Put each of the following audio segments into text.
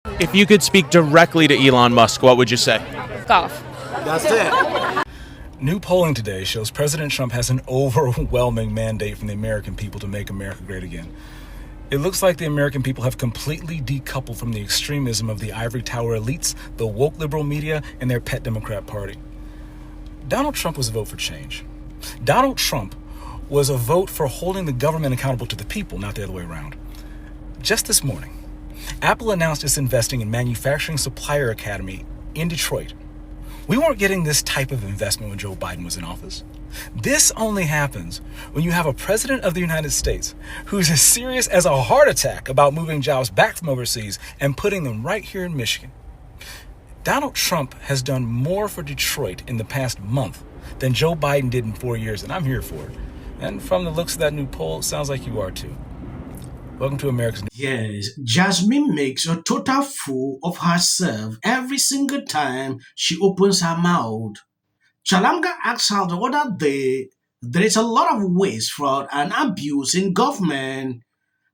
If you could speak directly to Elon Musk, what would you say? Golf. That's it. New polling today shows President Trump has an overwhelming mandate from the American people to make America great again. It looks like the American people have completely decoupled from the extremism of the ivory tower elites, the woke liberal media, and their pet Democrat Party. Donald Trump was a vote for change. Donald Trump was a vote for holding the government accountable to the people, not the other way around. Just this morning, Apple announced it's investing in Manufacturing Supplier Academy in Detroit. We weren't getting this type of investment when Joe Biden was in office. This only happens when you have a president of the United States who's as serious as a heart attack about moving jobs back from overseas and putting them right here in Michigan. Donald Trump has done more for Detroit in the past month than Joe Biden did in 4 years, and I'm here for it. And from the looks of that new poll, it sounds like you are too. Welcome to America's... Yes, Jasmine makes a total fool of herself every single time she opens her mouth. Chalanga asked her the other day, there is a lot of waste, fraud, and abuse in government.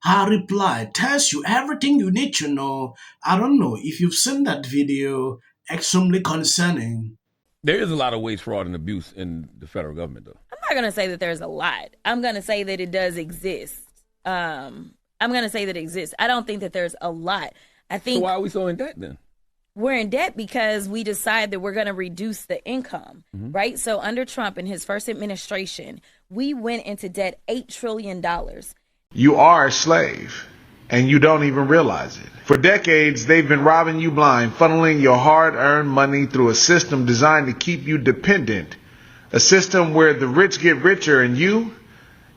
Her reply tells you everything you need to know. I don't know if you've seen that video, extremely concerning. There is a lot of waste, fraud, and abuse in the federal government, though. I'm not going to say that there's a lot. I'm going to say that it does exist. I'm going to say that it exists. I don't think that there's a lot. I think. So why are we so in debt then? We're in debt because we decide that we're going to reduce the income, right? So under Trump and his first administration, we went into debt $8 trillion. You are a slave, and you don't even realize it. For decades, they've been robbing you blind, funneling your hard-earned money through a system designed to keep you dependent. A system where the rich get richer and you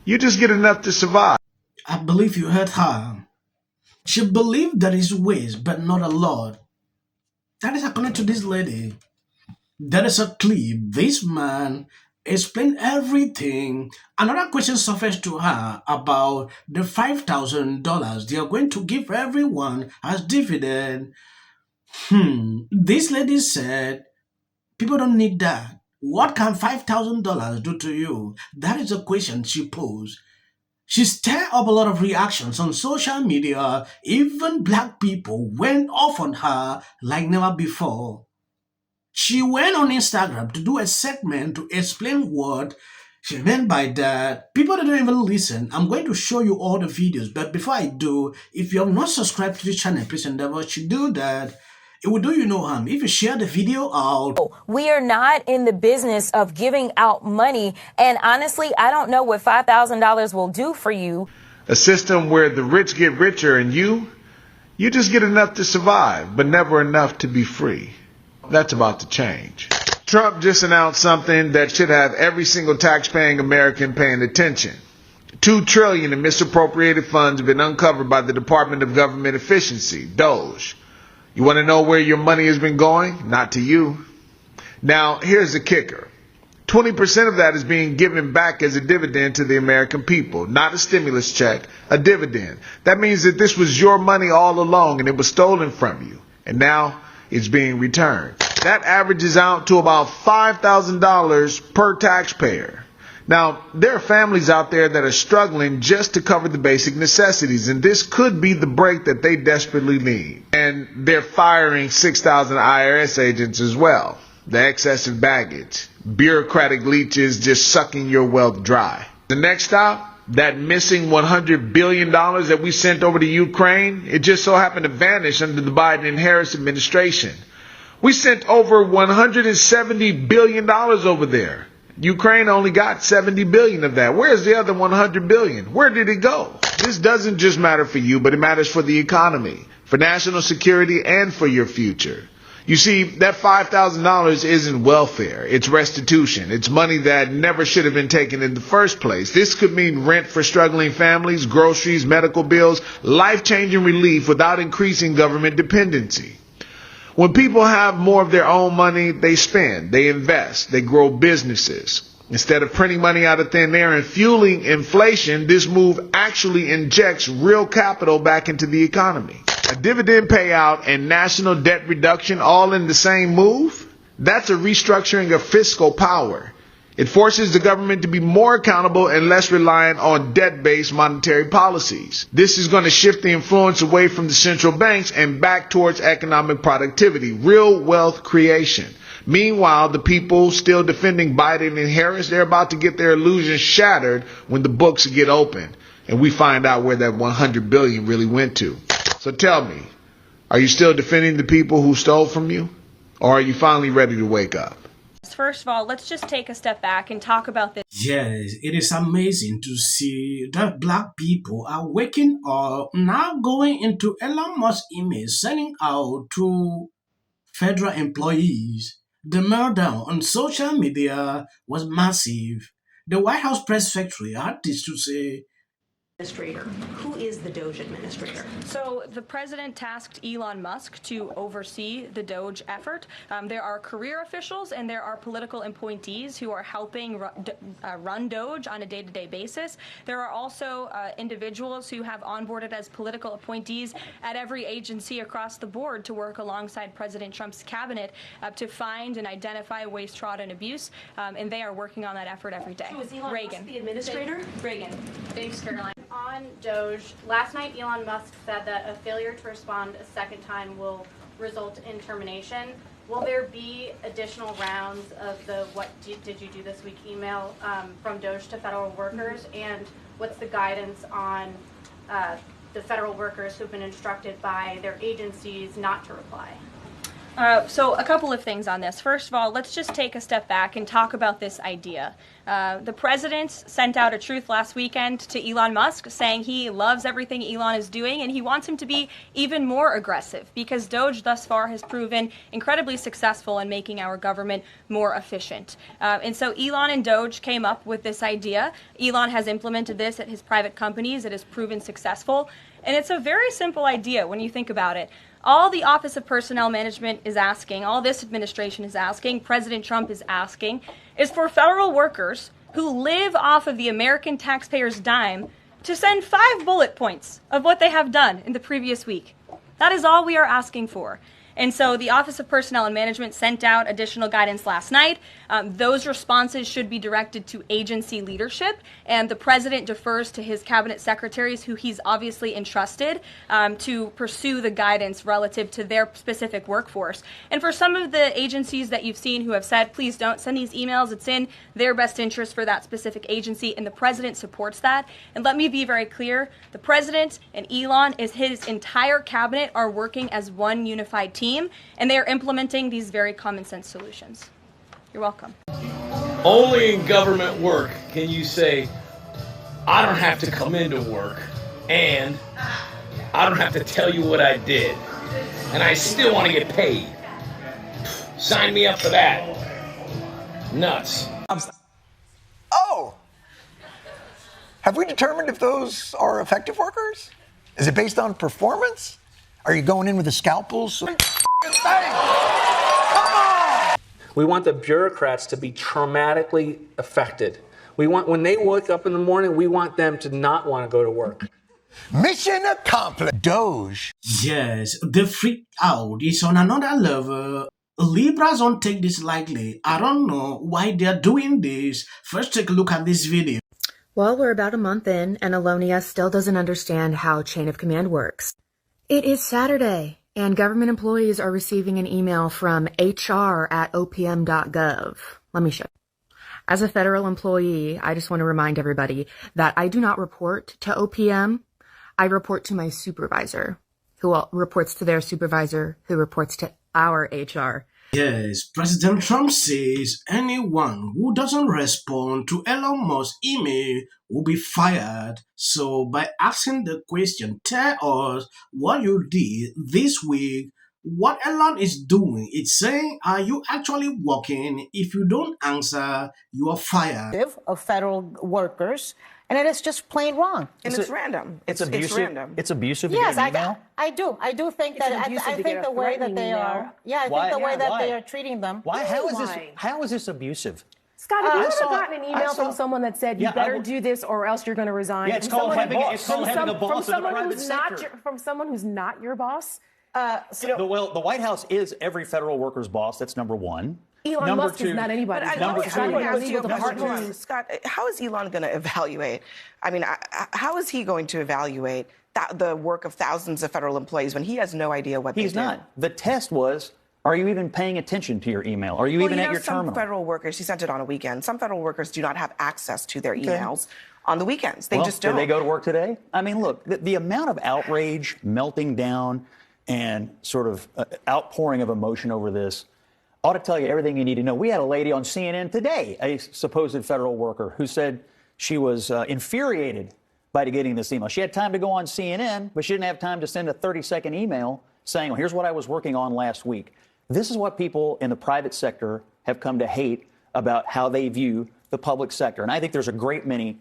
just get enough to survive. I believe you heard her. She believed there is waste, but not a lot. That is according to this lady. There is a clip. This man explained everything. Another question surfaced to her about the $5,000 they are going to give everyone as dividend. This lady said, people don't need that. What can $5,000 do to you? That is a question she posed. She stirred up a lot of reactions on social media. Even black people went off on her like never before. She went on Instagram to do a segment to explain what she meant by that. People didn't even listen. I'm going to show you all the videos, but before I do, if you have not subscribed to the channel, please endeavor to do that. It will do you no harm if you share the video out. We are not in the business of giving out money. And honestly, I don't know what $5,000 will do for you. A system where the rich get richer and you just get enough to survive, but never enough to be free. That's about to change. Trump just announced something that should have every single tax-paying American paying attention. $2 trillion in misappropriated funds have been uncovered by the Department of Government Efficiency, DOGE. You want to know where your money has been going? Not to you. Now, here's the kicker. 20% of that is being given back as a dividend to the American people, not a stimulus check, a dividend. That means that this was your money all along and it was stolen from you. And now it's being returned. That averages out to about $5,000 per taxpayer. Now, there are families out there that are struggling just to cover the basic necessities, and this could be the break that they desperately need. And they're firing 6,000 IRS agents as well. The excessive baggage, bureaucratic leeches just sucking your wealth dry. The next stop, that missing $100 billion that we sent over to Ukraine, it just so happened to vanish under the Biden and Harris administration. We sent over $170 billion over there. Ukraine only got 70 billion of that. Where's the other 100 billion? Where did it go? This doesn't just matter for you, but it matters for the economy, for national security, and for your future. You see, that $5,000 isn't welfare. It's restitution. It's money that never should have been taken in the first place. This could mean rent for struggling families, groceries, medical bills, life-changing relief without increasing government dependency. When people have more of their own money, they spend, they invest, they grow businesses. Instead of printing money out of thin air and fueling inflation, this move actually injects real capital back into the economy. A dividend payout and national debt reduction all in the same move? That's a restructuring of fiscal power. It forces the government to be more accountable and less reliant on debt-based monetary policies. This is going to shift the influence away from the central banks and back towards economic productivity, real wealth creation. Meanwhile, the people still defending Biden and Harris, they're about to get their illusions shattered when the books get open and we find out where that $100 billion really went to. So tell me, are you still defending the people who stole from you? Or are you finally ready to wake up? First of all, let's just take a step back and talk about this. Yes, it is amazing to see that black people are waking up, now going into Elon Musk's email, sending out to federal employees. The meltdown on social media was massive. The White House press secretary had this to say. Administrator. Who is the DOGE administrator? So the president tasked Elon Musk to oversee the DOGE effort. There are career officials and there are political appointees who are helping run DOGE on a day-to-day basis. There are also individuals who have onboarded as political appointees at every agency across the board to work alongside President Trump's cabinet to find and identify waste, fraud, and abuse. And they are working on that effort every day. So is Elon Reagan, Musk the administrator? Reagan. Thanks, Caroline. On DOGE, last night Elon Musk said that a failure to respond a second time will result in termination. Will there be additional rounds of the "what did you do this week" email from DOGE to federal workers? And what's the guidance on the federal workers who've been instructed by their agencies not to reply? So a couple of things on this. First of all, let's just take a step back and talk about this idea. The president sent out a truth last weekend to Elon Musk saying he loves everything Elon is doing and he wants him to be even more aggressive because DOGE thus far has proven incredibly successful in making our government more efficient. And so Elon and DOGE came up with this idea. Elon has implemented this at his private companies. It has proven successful. And it's a very simple idea when you think about it. All the Office of Personnel Management is asking, all this administration is asking, President Trump is asking, is for federal workers who live off of the American taxpayer's dime to send 5 bullet points of what they have done in the previous week. That is all we are asking for. And so the Office of Personnel and Management sent out additional guidance last night. Those responses should be directed to agency leadership, and the president defers to his cabinet secretaries, who he's obviously entrusted to pursue the guidance relative to their specific workforce. And for some of the agencies that you've seen who have said, please don't send these emails, it's in their best interest for that specific agency, and the president supports that. And let me be very clear, the president and Elon, his entire cabinet, are working as one unified team. And they are implementing these very common sense solutions. You're welcome. Only in government work can you say, I don't have to come into work and I don't have to tell you what I did and I still want to get paid. Sign me up for that. Nuts. Oh! Have we determined if those are effective workers? Is it based on performance? Are you going in with the scalpels? We want the bureaucrats to be traumatically affected. We want, when they wake up in the morning, we want them to not want to go to work. Mission accomplished. DOGE. Yes, the freak out is on another level. Libras don't take this lightly. I don't know why they're doing this. First, take a look at this video. Well, we're about a month in, and Alonia still doesn't understand how chain of command works. It is Saturday, and government employees are receiving an email from hr@opm.gov. Let me show you. As a federal employee, I just want to remind everybody that I do not report to OPM. I report to my supervisor, who reports to their supervisor, who reports to our HR. Yes, President Trump says anyone who doesn't respond to Elon Musk's email will be fired. So by asking the question, tell us what you did this week, what Elon is doing. It's saying, are you actually working? If you don't answer, you are fired. Of federal workers, and it is just plain wrong. And it's random. It's abusive. It's random. It's abusive. Yes, I do. I do think that. I think the way that they are. Yeah, I think the way that they are treating them. Why? How is this abusive? Scott, have you ever gotten an email from someone that said, you better do this or else you're going to resign? Yeah, it's called having a boss in the private sector. From someone who's not your boss? The White House is every federal worker's boss. That's number one. Elon Musk is not anybody. Scott, how is Elon going to evaluate? I mean, how is he going to evaluate the work of thousands of federal employees when he has no idea what they do? He's not. The test was, are you even paying attention to your email? Are you even at your terminal? Some federal workers, he sent it on a weekend. Some federal workers do not have access to their emails on the weekends. They just don't. Did they go to work today? I mean, look, the amount of outrage, melting down, and sort of outpouring of emotion over this ought to tell you everything you need to know. We had a lady on CNN today, a supposed federal worker, who said she was infuriated by getting this email. She had time to go on CNN, but she didn't have time to send a 30-second email saying, well, here's what I was working on last week. This is what people in the private sector have come to hate about how they view the public sector. And I think there's a great many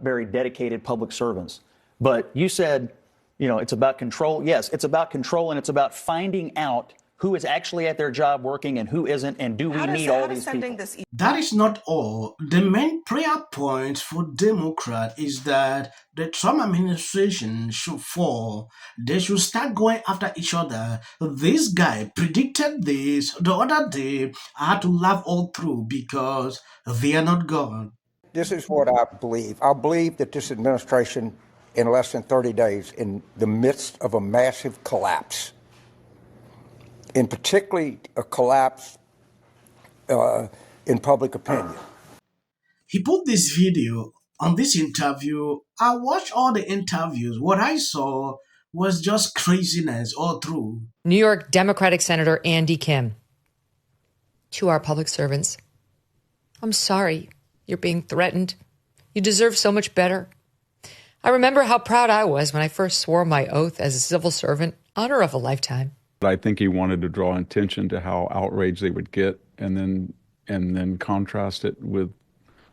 very dedicated public servants. But you said, it's about control. Yes, it's about control, and it's about finding out who is actually at their job working and who isn't, and do we need all these people? That is not all. The main prayer point for Democrats is that the Trump administration should fall. They should start going after each other. This guy predicted this the other day. I had to laugh all through because they are not God. This is what I believe. I believe that this administration, in less than 30 days, in the midst of a massive collapse, in particularly a collapse in public opinion. He put this video on this interview. I watched all the interviews. What I saw was just craziness all through. New York Democratic Senator Andy Kim. To our public servants, I'm sorry you're being threatened. You deserve so much better. I remember how proud I was when I first swore my oath as a civil servant, honor of a lifetime. I think he wanted to draw attention to how outraged they would get, and then contrast it with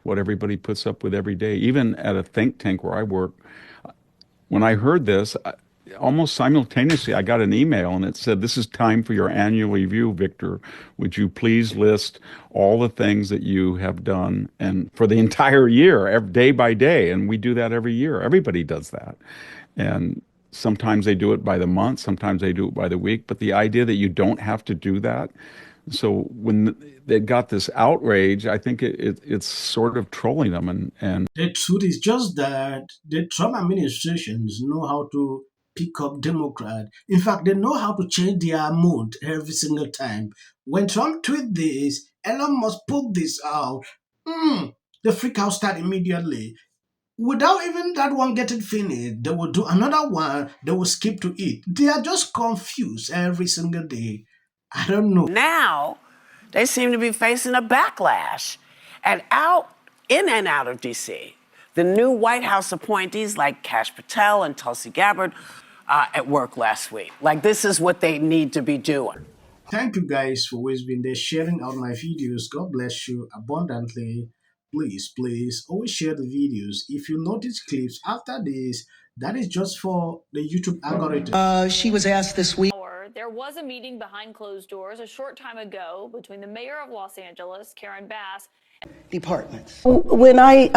what everybody puts up with every day. Even at a think tank where I work, when I heard this, almost simultaneously I got an email and it said, "This is time for your annual review, Victor. Would you please list all the things that you have done and for the entire year, day by day?" And we do that every year. Everybody does that. And sometimes they do it by the month, sometimes they do it by the week, but the idea that you don't have to do that. So when they got this outrage, I think it's sort of trolling them. And the truth is just that the Trump administrations know how to pick up Democrats. In fact, they know how to change their mood every single time. When Trump tweeted this, Elon Musk put this out, the freak out start immediately. Without even that one getting finished, they will do another one, they will skip to it. They are just confused every single day. I don't know. Now, they seem to be facing a backlash. And in and out of D.C., the new White House appointees like Kash Patel and Tulsi Gabbard at work last week. Like, this is what they need to be doing. Thank you guys for always being there, sharing out my videos. God bless you abundantly. Please, always share the videos. If you notice clips after this, that is just for the YouTube algorithm. She was asked this week. There was a meeting behind closed doors a short time ago between the mayor of Los Angeles, Karen Bass, departments. When I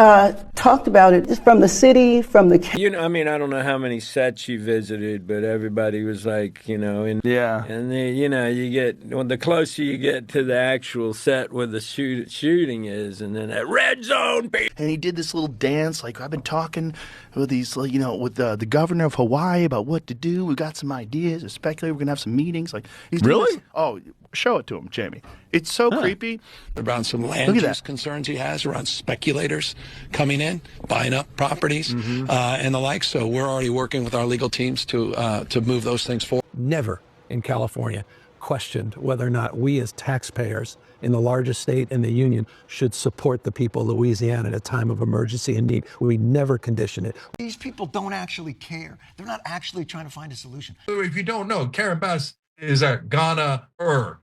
talked about it, it's from the city, from the... I mean, I don't know how many sets you visited, but everybody was like, and you get, the closer you get to the actual set where the shooting is, and then that red zone. And he did this little dance, like, I've been talking with these, with the governor of Hawaii about what to do. We got some ideas, especially we're going to have some meetings. Like, he's really? Oh, show it to him, Jamie. It's so creepy. Around some land use concerns he has around speculators coming in, buying up properties and the like. So we're already working with our legal teams to move those things forward. Never in California questioned whether or not we as taxpayers in the largest state in the union should support the people of Louisiana at a time of emergency and need. We never condition it. These people don't actually care. They're not actually trying to find a solution. If you don't know, Karen Bass is a goner.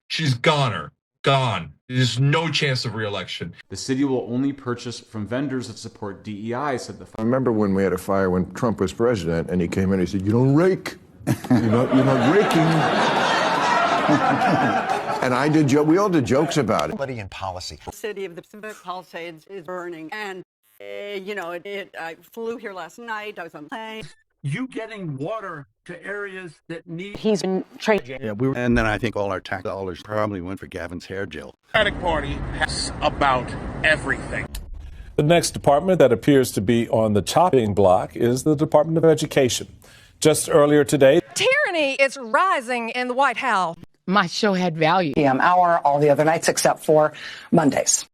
She's gone. There's no chance of re-election. The city will only purchase from vendors that support DEI, said the... I remember when we had a fire when Trump was president, and he came in and he said, "You don't rake. You're not raking." And I did. We all did jokes about it. In policy. The city of the Palisades is burning, and I flew here last night. I was on a plane. You getting water to areas that need. He's been trading. Yeah, and then I think all our tax dollars probably went for Gavin's hair gel. The Democratic Party has about everything. The next department that appears to be on the chopping block is the Department of Education. Just earlier today, tyranny is rising in the White House. My show had value. PM hour all the other nights except for Mondays.